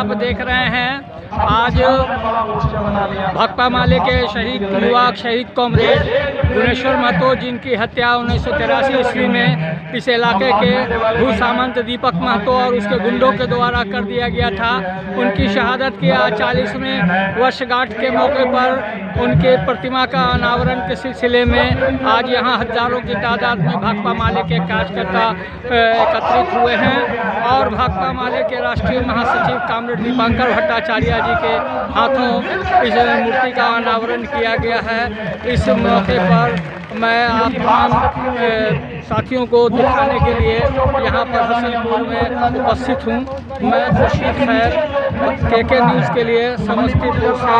आप देख रहे हैं आज भाकपा माले के शहीद युवा शहीद कॉमरेड गुणेश्वर महतो जिनकी हत्या 1983 ईस्वी में इस इलाके के भू सामंत दीपक महतो और उसके गुंडों के द्वारा कर दिया गया था। उनकी शहादत की 40वें वर्षगांठ के मौके पर उनके प्रतिमा का अनावरण के सिलसिले में आज यहाँ हजारों की तादाद में भाकपा माले के कार्यकर्ता एकत्रित हुए हैं और भाकपा माले के राष्ट्रीय महासचिव कॉमरेड दीपांकर भट्टाचार्य जी के हाथों इस मूर्ति का अनावरण किया गया है। इस मौके पर मैं आप तमाम साथियों को दिखाने के लिए यहाँ पर हसनपुर में उपस्थित हूँ। मैं खुर्शीद खैर KK न्यूज़ के लिए समस्तीपुर से।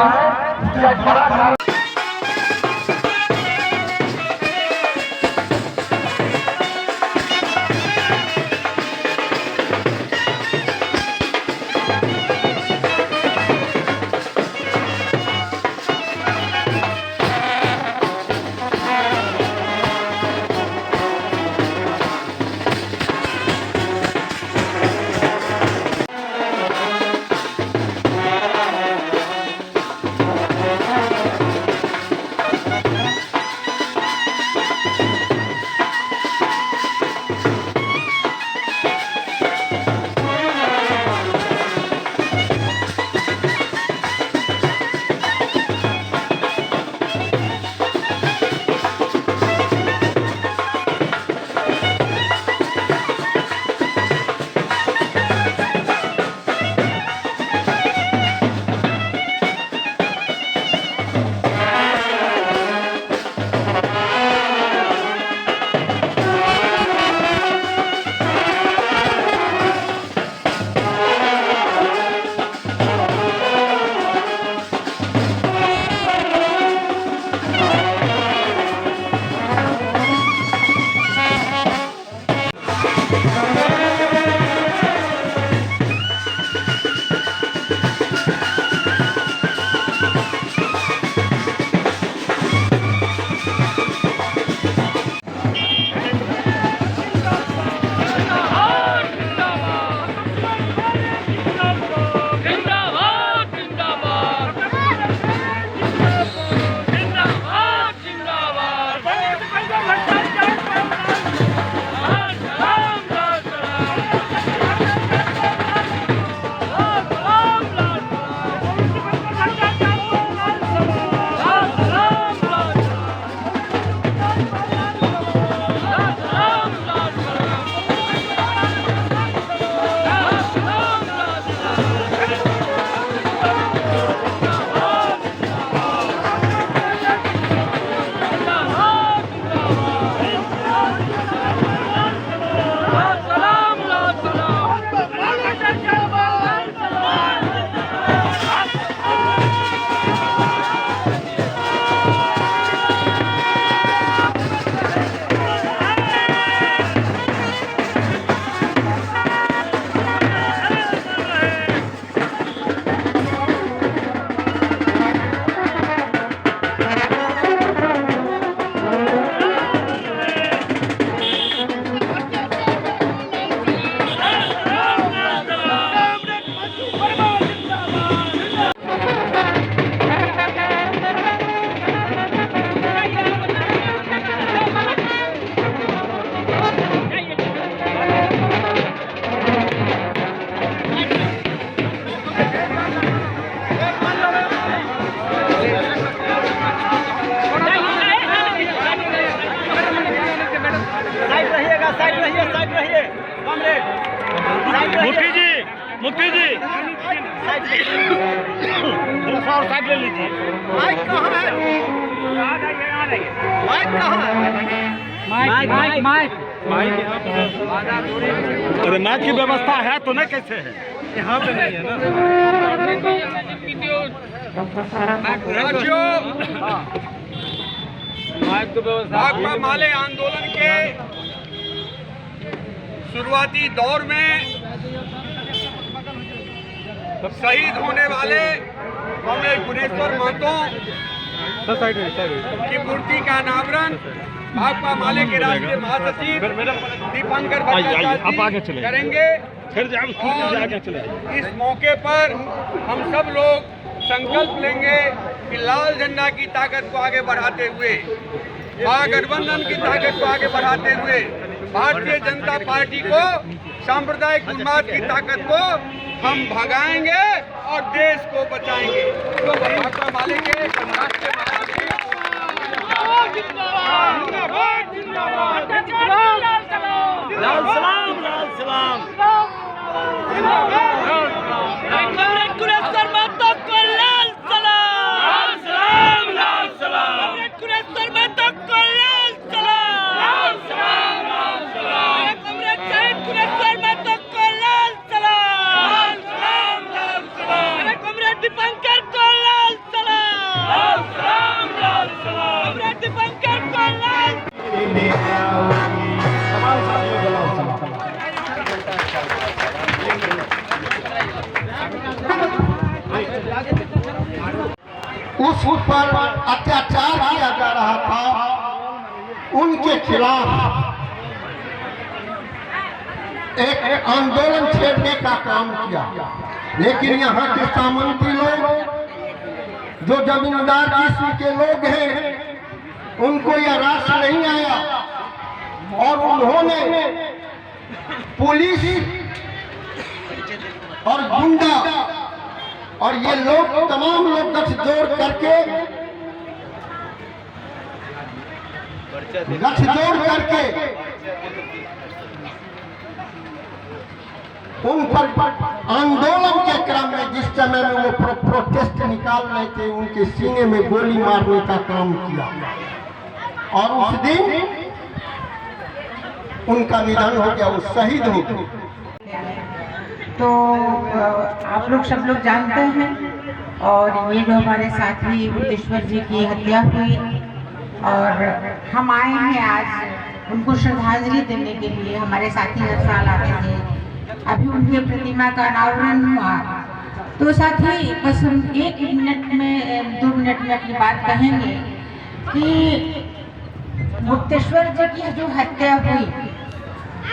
मुफ्ती जी और साइड ले लीजिए। माइक कहाँ है? माइक कहाँ है? माइक अरे माइक की व्यवस्था है तो नहीं, कैसे है? यहाँ पे नहीं है ना। माइक की व्यवस्था। भाकपा माले आंदोलन के शुरुआती दौर में शहीद होने वाले कॉमरेड गुणेश्वर महतो की मूर्ति का अनावरण भाकपा माले के राष्ट्रीय महासचिव दीपांकर भट्टाचार्य करेंगे। इस मौके पर हम सब लोग संकल्प लेंगे कि लाल झंडा की ताकत को आगे बढ़ाते हुए, महागठबंधन की ताकत को आगे बढ़ाते हुए, भारतीय जनता पार्टी को, सांप्रदायिक उन्माद की ताकत को हम भगाएंगे और देश को बचाएंगे। तो भाकपा माले के राष्ट्रीय लाल सलाम, लाल सलाम। कॉमरेड कुरेश्वर महतो को लाल सलाम, लाल सलाम, लाल सलाम। कॉमरेड कुरेश्वर महतो को लाल सलाम, लाल सलाम, लाल सलाम। कॉमरेड शहीद कुरेश्वर महतो को लाल सलाम, लाल सलाम, लाल सलाम। कॉमरेड दीपंकर को लाल सलाम, लाल सलाम, लाल सलाम। कॉमरेड दीपंकर को लाल उस पर अत्याचार किया जा रहा था, उनके खिलाफ एक आंदोलन छेड़ने का काम किया। लेकिन यहाँ के सामंती लोग, जो जमींदार किस्म के लोग हैं, उनको यह रास नहीं आया और उन्होंने पुलिस और गुंडा और ये लोग तमाम लोग गठजोड़ करके उन पर आंदोलन के क्रम में, जिस समय में वो प्रोटेस्ट निकाल रहे थे, उनके सीने में गोली मारने का काम किया और उस दिन उनका निधन हो गया, वो शहीद हो गए। तो आप लोग सब लोग जानते हैं, और ये जो हमारे साथी बुद्धेश्वर जी की हत्या हुई, और हम आए हैं आज उनको श्रद्धांजलि देने के लिए। हमारे साथी हर साल आते थे, अभी उनकी प्रतिमा का अनावरण हुआ। तो साथी बस हम 1 मिनट में 2 मिनट में अपनी बात कहेंगे कि बुद्धेश्वर जी की जो हत्या हुई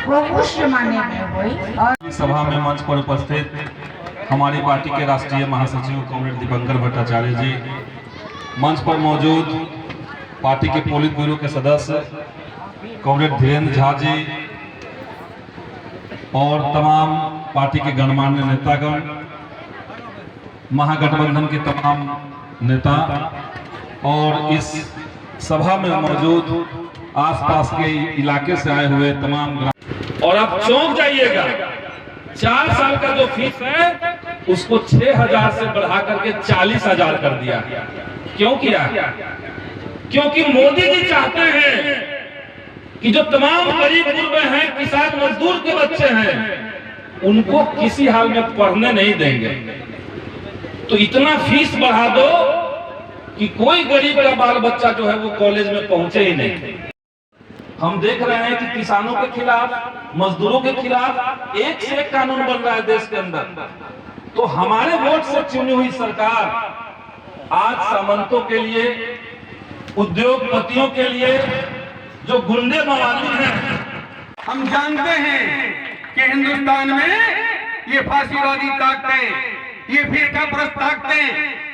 वो उस जमाने में हुई। और सभा में मंच पर उपस्थित हमारी पार्टी के राष्ट्रीय महासचिव कॉमरेड दीपंकर भट्टाचार्य जी, मंच पर मौजूद पार्टी के पोलित ब्यूरो के सदस्य कॉमरेड धीरेन्द्र झा जी और तमाम पार्टी के गणमान्य नेतागण, महागठबंधन के तमाम नेता और इस सभा में मौजूद आसपास के इलाके से आए हुए तमाम, और आप चौंक जाइएगा, 4 साल का जो फीस है उसको 6,000 से बढ़ा करके 40,000 कर दिया। क्यों किया? क्योंकि मोदी जी चाहते हैं कि जो तमाम गरीब गुरबे हैं, किसान मजदूर के बच्चे हैं, उनको किसी हाल में पढ़ने नहीं देंगे। तो इतना फीस बढ़ा दो कि कोई गरीब का बाल बच्चा जो है वो कॉलेज में पहुंचे ही नहीं। हम देख रहे हैं कि किसानों के खिलाफ, मजदूरों के खिलाफ एक से एक कानून बन रहा है देश के अंदर। तो हमारे वोट से चुनी हुई सरकार आज सामंतों के लिए, उद्योगपतियों के लिए, जो गुंडे मवाली हैं, हम जानते हैं कि हिंदुस्तान में ये फांसीवादी ताकतें, ये फिरका परस्त ताकतें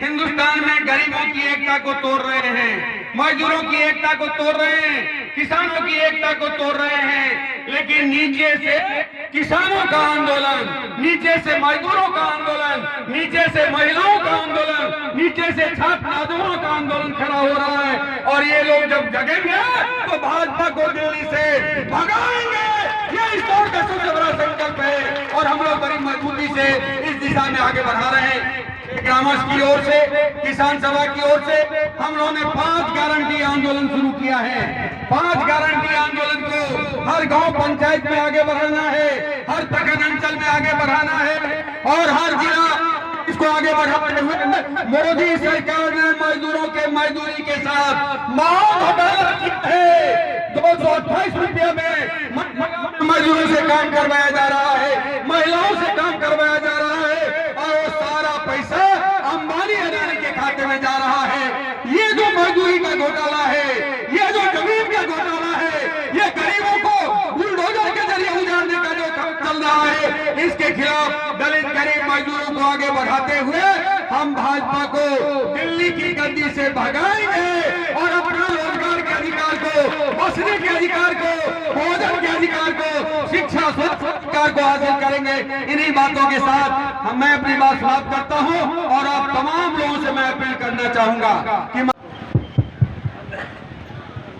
हिंदुस्तान में गरीबों की एकता को तोड़ रहे हैं, मजदूरों की एकता को तोड़ रहे हैं, किसानों की एकता को तोड़ रहे हैं। लेकिन नीचे से किसानों का आंदोलन, नीचे से मजदूरों का आंदोलन, नीचे से महिलाओं का आंदोलन, नीचे से छात्र आंदोलनों का आंदोलन खड़ा हो रहा है। और ये लोग जब जगेंगे तो भाजपा को दिल्ली से भगाएंगे। ये इस दौर का सबसे बड़ा संकल्प है और हम लोग बड़ी मजबूती से इस दिशा में आगे बढ़ा रहे हैं। ग्रामर्स की ओर से, किसान सभा की ओर से हम लोगों ने 5 गारंटी आंदोलन शुरू किया है। 5 गारंटी आंदोलन को हर गांव पंचायत में आगे बढ़ाना है, हर प्रखंड अंचल में आगे बढ़ाना है और हर जिला इसको आगे बढ़ाते हुए मोदी सरकार ने मजदूरों के मजदूरी के साथ मौत घोटाला है। 228 रुपये में मजदूरों से काम करवाया जा रहा है, महिलाओं से काम करवाया जा रहा है और वो सारा पैसा अंबानी अडानी के खाते में जा रहा है। ये जो मजदूरी का घोटाला है, ये जो जमीन का घोटाला है, ये गरीबों को बुलडोजर के जरिए उजाड़ने का जो चल रहा है, इसके खिलाफ दलित गरीब मजदूरों को आगे बढ़ाते हुए हम भाजपा को दिल्ली की गद्दी से भगाएंगे और अपना रोजगार के अधिकार को, बसने के अधिकार को, भोजन के अधिकार को, शिक्षा स्वास्थ्य अधिकार को हासिल करेंगे। इन्हीं बातों के साथ मैं अपनी बात समाप्त करता हूं और आप तमाम लोगों से मैं अपील करना चाहूंगा कि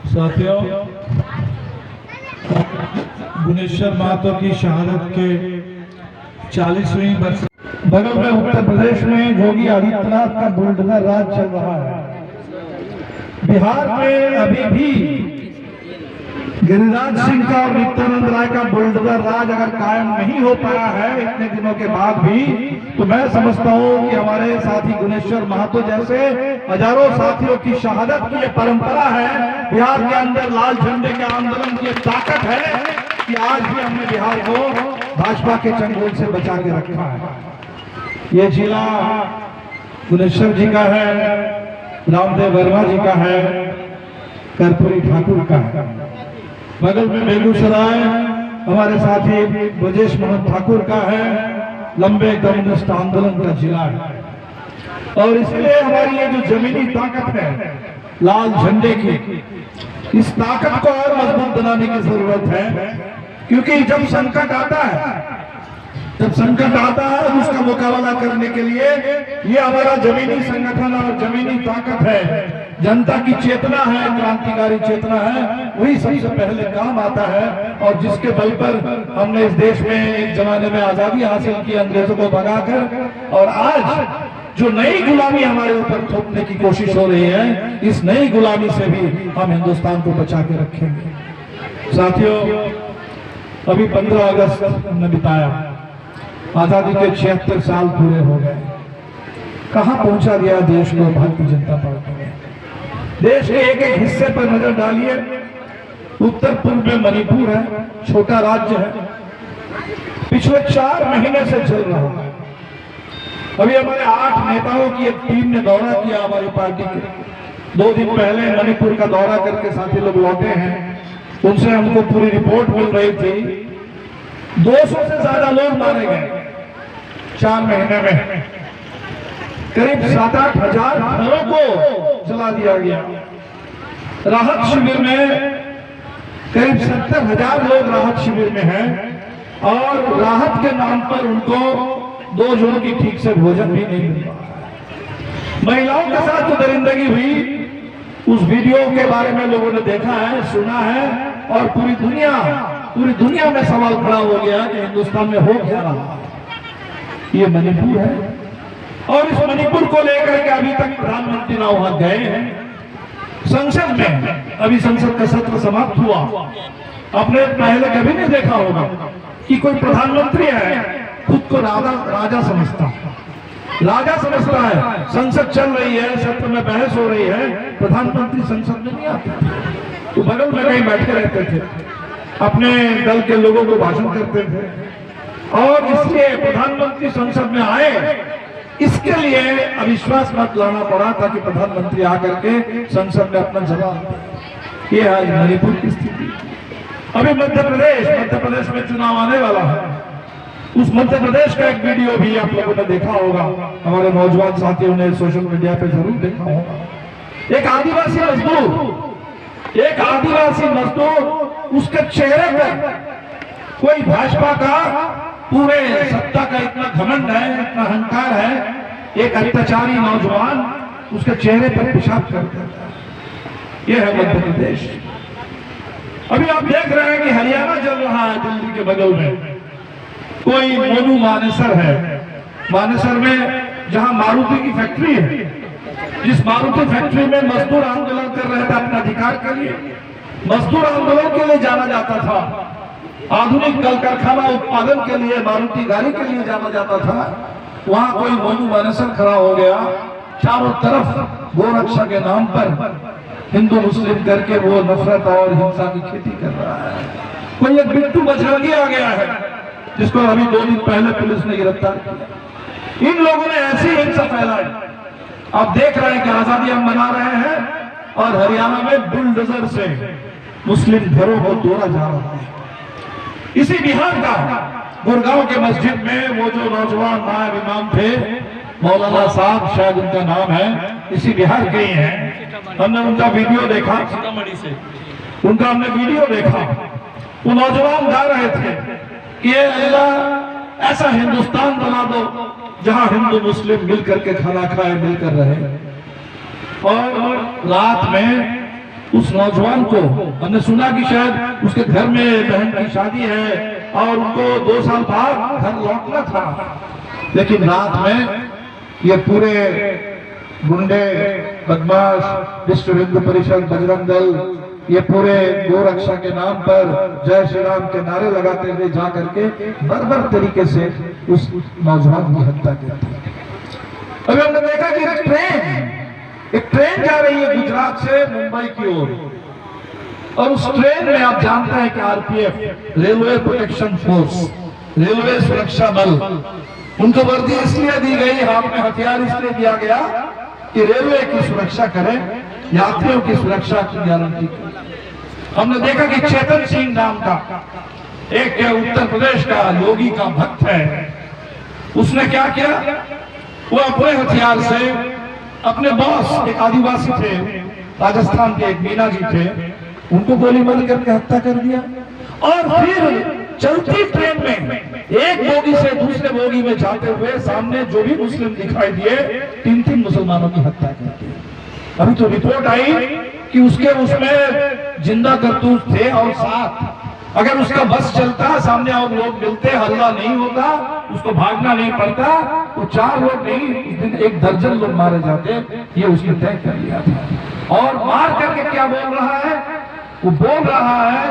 साथियों, गुनेश्वर महतो की शहादत के 40वीं वर्ष बगल में उत्तर प्रदेश में योगी आदित्यनाथ का बुलडोजर राज चल रहा है। बिहार में अभी भी गिरिराज सिंह का और नित्यानंद राय का बुलडोजर राज अगर कायम नहीं हो पाया है इतने दिनों के बाद भी, तो मैं समझता हूं कि हमारे साथी गुनेश्वर महतो जैसे हजारों साथियों की शहादत की ये परंपरा है, बिहार के अंदर लाल झंडे के आंदोलन की ताकत है कि आज भी हमने बिहार को भाजपा के चंगुल से बचा के रखा है। ये जिला गुनेश्वर जी का है, रामदेव वर्मा जी का है, कर्पूरी ठाकुर का है। बगल में बेगूसराय हमारे साथी ब्रजेश मोहन ठाकुर का है, लंबे कम्युनिस्ट आंदोलन का जिला है। और इसलिए हमारी ये जो जमीनी ताकत है लाल झंडे की, इस ताकत को और मजबूत बनाने की जरूरत है, क्योंकि जब संकट आता है उसका मुकाबला करने के लिए ये हमारा जमीनी संगठन और जमीनी ताकत है, जनता की चेतना है, क्रांतिकारी चेतना है, वही सबसे पहले काम आता है। और जिसके बल पर हमने इस देश में एक जमाने में आजादी हासिल की अंग्रेजों को भगाकर, और आज जो नई गुलामी हमारे ऊपर थोपने की कोशिश हो रही है, इस नई गुलामी से भी हम हिंदुस्तान को बचा के रखेंगे। साथियों, अभी 15 अगस्त हमने बिताया, आजादी के 76 साल पूरे हो गए। कहां पहुंचा दिया देश को भारतीय जनता पार्टी ने। देश के एक एक हिस्से पर नजर डालिए। उत्तर पूर्व में मणिपुर है, छोटा राज्य है, पिछले 4 महीने से चल रहा है। अभी हमारे 8 नेताओं की एक टीम ने दौरा किया हमारी पार्टी के। 2 दिन पहले मणिपुर का दौरा करके साथी लोग लौटे हैं, उनसे हमको पूरी रिपोर्ट मिल रही थी। 200 से ज्यादा लोग मारे गए 4 महीने में। करीब 7-8 हजार घरों को जला दिया गया। राहत शिविर में करीब 70,000 लोग राहत शिविर में हैं, और राहत के नाम पर उनको 2 जून की ठीक से भोजन भी नहीं मिल रहा। महिलाओं के साथ जो दरिंदगी हुई, उस वीडियो के बारे में लोगों ने देखा है, सुना है, और पूरी दुनिया में सवाल खड़ा हो गया कि हिंदुस्तान में हो क्या रहा। ये मणिपुर है, और इस मणिपुर को लेकर के अभी तक प्रधानमंत्री ना वहां गए हैं। संसद में अभी संसद का सत्र समाप्त हुआ, आपने पहले कभी नहीं देखा होगा कि कोई प्रधानमंत्री है खुद को राजा समझता है। संसद चल रही है, सत्र में बहस हो रही है, प्रधानमंत्री संसद में नहीं आते, तो बगल में कहीं बैठे रहते थे, अपने दल के लोगों को भाषण करते थे। और इसलिए प्रधानमंत्री संसद में आए, इसके लिए अविश्वास मत लाना पड़ा ताकि प्रधानमंत्री आकर के संसद में अपना जवाब दे। ये आज मणिपुर की स्थिति। अभी मध्य प्रदेश में चुनाव आने वाला है। उस मध्य प्रदेश का एक वीडियो भी आप लोगों ने देखा होगा, हमारे नौजवान साथियों ने सोशल मीडिया पे जरूर देखा होगा। एक आदिवासी मजदूर, उसके चेहरे पर कोई भाजपा का पूरे सत्ता का इतना घमंड है, इतना अहंकार है। एक अत्याचारी नौजवान उसके चेहरे पर पेशाब करता है। यह है मध्य प्रदेश। अभी आप देख रहे हैं कि हरियाणा चल रहा है, दिल्ली के बगल में कोई मोनू मानेसर है। मानेसर में जहां मारुति की फैक्ट्री है, जिस मारुति फैक्ट्री में मजदूर आंदोलन कर रहे थे अपने अधिकार के लिए, मजदूर आंदोलन के लिए जाना जाता था, आधुनिक कल कारखाना उत्पादन के लिए, मारुति गाड़ी के लिए जाना जाता था, वहां कोई मोनू मानेसर खड़ा हो गया। चारों तरफ गोरक्षा के नाम पर हिंदू मुस्लिम करके वो नफरत और हिंसा की खेती कर रहा है। कोई एक बिट्टू बजरंगी आ गया है, जिसको अभी 2 दिन पहले पुलिस ने गिरफ्तार किया। इन लोगों ने ऐसी हिंसा फैलाई। आप देख रहे हैं कि आजादी हम मना रहे हैं और हरियाणा में बुलडोजर से मुस्लिम घरों को तोड़ा जा रहा है। इसी बिहार का गुड़गांव के मस्जिद में वो जो नौजवान नायब इमाम थे, मौलाना साहब, शायद उनका नाम है, इसी बिहार के ही हैं। हमने उनका वीडियो देखा, सीतामढ़ी से उनका हमने वीडियो देखा। वो नौजवान गा रहे थे कि ये अल्लाह ऐसा हिंदुस्तान बना दो जहां हिंदू मुस्लिम मिलकर के खाना खाए, मिलकर रहे। और रात में उस नौजवान को हमने सुना कि शायद उसके घर में बहन की शादी है और उनको 2 साल बाद घर लौटना था, लेकिन रात में ये पूरे गुंडे, बदमाश, विश्व हिंदू परिषद, बजरंग दल, ये पूरे गोरक्षा के नाम पर जय श्री राम के नारे लगाते हुए जा करके बर्बर तरीके से उस नौजवान की हत्या की। अभी हमने देखा कि एक ट्रेन जा रही है गुजरात से मुंबई की ओर, और उस ट्रेन में आप जानते हैं कि RPF, railway protection force, railway सुरक्षा बल, उनको वर्दी इसलिए दी गई, हाथ में हथियार इसलिए दिया गया कि रेलवे की सुरक्षा करें, यात्रियों की सुरक्षा की गारंटी करें। हमने देखा कि चेतन सिंह नाम का एक उत्तर प्रदेश का योगी का भक्त है, उसने क्या किया, वो अपने हथियार से अपने बॉस, एक आदिवासी थे राजस्थान के, एक मीना जी थे, उनको गोली मार करके हत्या कर दिया। और फिर चलती ट्रेन में एक बोगी से दूसरे बोगी में जाते हुए सामने जो भी मुस्लिम दिखाई दिए, 3 मुसलमानों की हत्या कर दी। अभी तो रिपोर्ट आई कि उसमें जिंदा करतूत थे और 7, अगर उसका बस चलता, सामने और लोग मिलते, हल्ला नहीं होता, उसको भागना नहीं पड़ता, तो 4 लोग नहीं, उस दिन 1 दर्जन लोग मारे जाते, ये उसने तय कर लिया था। और मार करके क्या बोल रहा है, वो बोल रहा है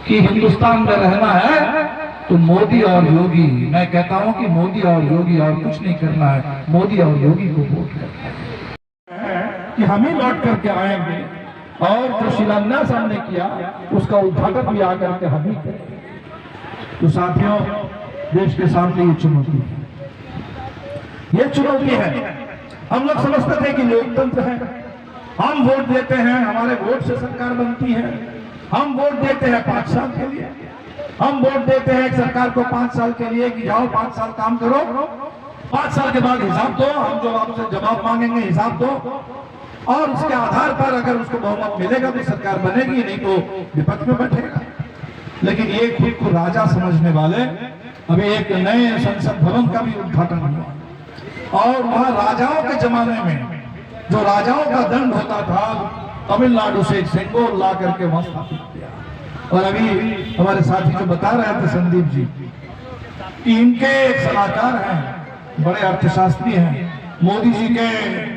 कि हिंदुस्तान में रहना है तो मोदी और योगी, मैं कहता हूं कि मोदी और योगी, और कुछ नहीं करना है, मोदी और योगी को वोट करना है कि हम ही लौट करके आएंगे, और जो शिलान्यास हमने किया उसका उद्घाटन भी आकर के हम ही करेंगे। तो साथियों, देश के सामने ये चुनौती है, ये चुनौती है। हम लोग समझते थे कि लोकतंत्र है, हम वोट देते हैं, हमारे वोट से सरकार बनती है, हम वोट देते हैं 5 साल के लिए, हम वोट देते हैं एक सरकार को 5 साल के लिए कि जाओ 5 साल काम करो, 5 साल के बाद हिसाब दो, हम जो आपसे जवाब मांगेंगे हिसाब दो, और उसके आधार पर अगर उसको बहुमत मिलेगा तो सरकार बनेगी, नहीं तो विपक्ष में बैठेगा। लेकिन ये खुद को राजा समझने वाले, अभी एक नए संसद भवन का भी उद्घाटन हुआ, और वहां राजाओं के जमाने में जो राजाओं का दंड होता था, तमिलनाडु से सेंगोल ला करके वहां स्थापित किया। और अभी हमारे साथी जो बता रहे थे संदीप जी, कि इनके एक सलाहकार हैं, बड़े अर्थशास्त्री हैं, मोदी जी के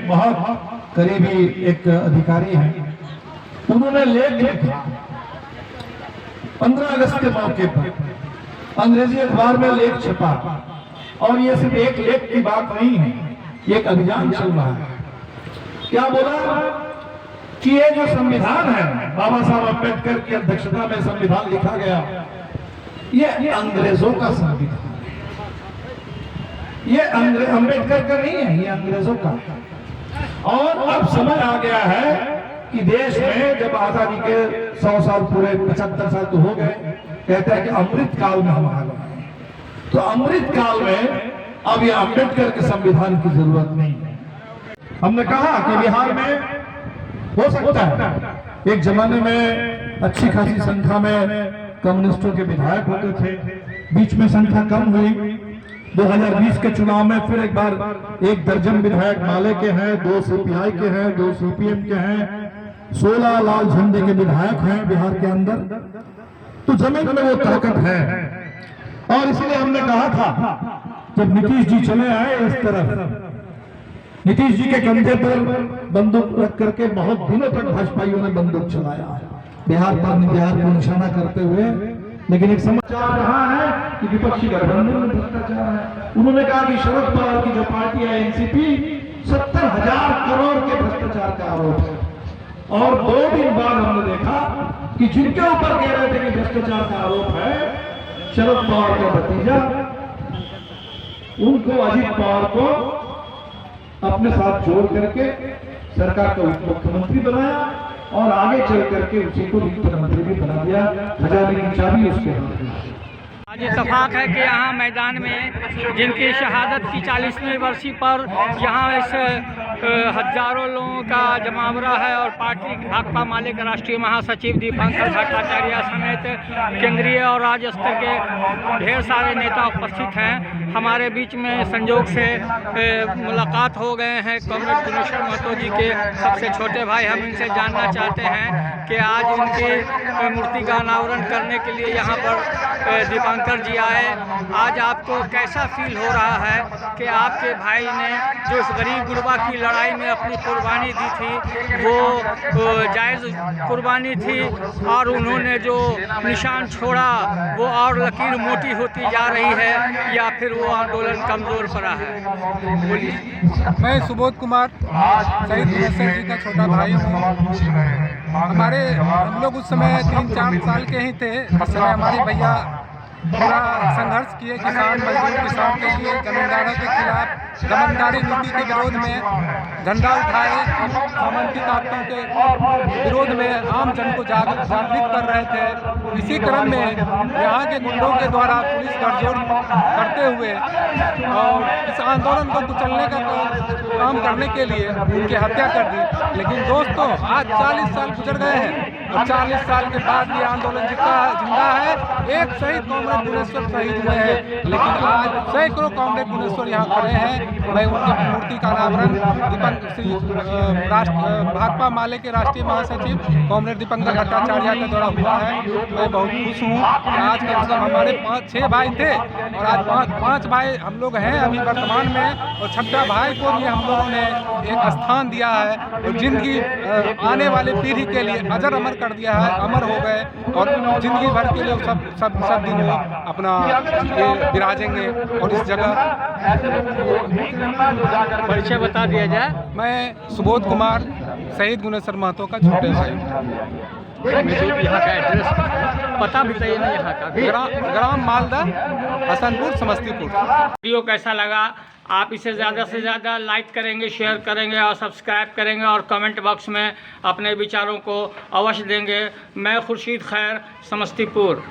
बहुत करीबी एक अधिकारी हैं, उन्होंने लेख लिखा 15 अगस्त के मौके पर, अंग्रेजी अखबार में लेख छपा, और ये सिर्फ एक लेख की बात नहीं है, ये एक अभियान चल रहा है। क्या बोला कि ये जो संविधान है, बाबा साहब अम्बेडकर की अध्यक्षता में संविधान लिखा गया, ये अंग्रेजों का संविधान, ये अम्बेडकर का नहीं है, ये अंग्रेजों का। और अब समय आ गया है कि देश में जब आजादी के 100 साल पूरे, 75 साल तो हो गए, कहते हैं कि अमृत काल में हम आ गए, तो अमृत काल में अब ये अम्बेडकर के संविधान की जरूरत नहीं है। हमने कहा कि बिहार में हो सकता है, एक जमाने में अच्छी खासी संख्या में कम्युनिस्टों के विधायक होते थे, बीच में संख्या कम हुई, 2020 के चुनाव में फिर एक बार 1 दर्जन विधायक माले के हैं, 2 सीपीआई के हैं, 2 सीपीएम के हैं, 16 लाल झंडे के विधायक हैं बिहार के अंदर। तो जमीन में वो ताकत है, और इसलिए हमने कहा था जब नीतीश जी चले आए इस तरफ, नीतीश जी के कंधे पर बंदूक रख करके बहुत दिनों तक भाजपाइयों ने बंदूक चलाया बिहार पर, बिहार को निशाना करते हुए। लेकिन एक समाचार रहा है कि विपक्षी गठबंधन में भ्रष्टाचार है। उन्होंने कहा कि शरद पवार की जो पार्टी है एनसीपी, 70,000 करोड़ के भ्रष्टाचार का आरोप है। और 2 दिन बाद हमने देखा कि जिनके ऊपर कह रहे थे कि भ्रष्टाचार का आरोप है, शरद पवार का भतीजा, उनको, अजीत पवार को अपने साथ जोड़ करके सरकार का उप मुख्यमंत्री बनाया, और आगे चल करके उसी को वित्त मंत्री भी बना दिया, खजाने की चाबी उसके हाथ में। आज इत्तेफाक है कि यहाँ मैदान में जिनकी शहादत की 40वीं वर्षी पर यहाँ इस हजारों लोगों का जमावड़ा है और पार्टी भाकपा माले के राष्ट्रीय महासचिव दीपांकर भट्टाचार्य समेत केंद्रीय और राज्य स्तर के ढेर सारे नेता उपस्थित हैं। हमारे बीच में संजोग से मुलाकात हो गए हैं कॉमरेड गुणेश्वर महतो जी के सबसे छोटे भाई। हम इनसे जानना चाहते हैं कि आज उनकी मूर्ति का अनावरण करने के लिए यहाँ पर दीपांकर जी आए। आज आपको कैसा फील हो रहा है कि आपके भाई ने जो इस गरीब गुरबा की लड़ाई में अपनी कुर्बानी दी थी वो जायज़ कुर्बानी थी और उन्होंने जो निशान छोड़ा वो और लकीर मोटी होती जा रही है या फिर वो आंदोलन कमज़ोर पड़ा है? बोलिए। मैं सुबोध कुमार शहीद गुणेश्वर जी का छोटा भाई हूँ। हम लोग उस समय 3-4 साल के ही थे जिस समय हमारे भैया पूरा संघर्ष किए किसान मजदूर किसान के लिए जमींदारों के खिलाफ जमींदारी नीति के विरोध में झंडा उठाए और सामंती ताकतों के विरोध में आम जन को जागृत कर रहे थे। इसी क्रम में यहाँ के गुंडों के द्वारा पुलिस गठजोड़ करते हुए और इस आंदोलन को कुचलने का काम करने के लिए उनकी हत्या कर दी। लेकिन दोस्तों आज 40 साल गुजर गए हैं और 40 साल के बाद ये आंदोलन जिंदा है। एक शहीद कॉमरेड गुणेश्वर शहीद हुए हैं लेकिन आज सैकड़ों कॉमरेड गुणेश्वर यहाँ खड़े हैं। मैं उनकी मूर्ति का अनावरण भाकपा माले के राष्ट्रीय महासचिव कॉमरेड दीपांकर भट्टाचार्य के द्वारा हुआ है। मैं बहुत खुश हूँ। आज कम से कम हमारे 5-6 भाई थे और आज 5 भाई हम लोग हैं अभी वर्तमान में और छठा भाई को भी हम लोगों ने एक स्थान दिया है और जिंदगी आने वाले पीढ़ी के लिए अजर अमर कर दिया है। अमर हो गए और जिंदगी भर के लिए सब दिन वो अपना ये विराजेंगे। और इस जगह परिचय बता दिया जाए। मैं सुबोध कुमार शहीद गुणेश्वर महतो का छोटे भाई। यहाँ का एड्रेस पता बताइए ना यहाँ का। ग्राम मालदा हसनपुर समस्तीपुर। वीडियो कैसा लगा आप इसे ज़्यादा से ज़्यादा लाइक करेंगे, शेयर करेंगे और सब्सक्राइब करेंगे और कमेंट बॉक्स में अपने विचारों को अवश्य देंगे। मैं खुर्शीद खैर, समस्तीपुर।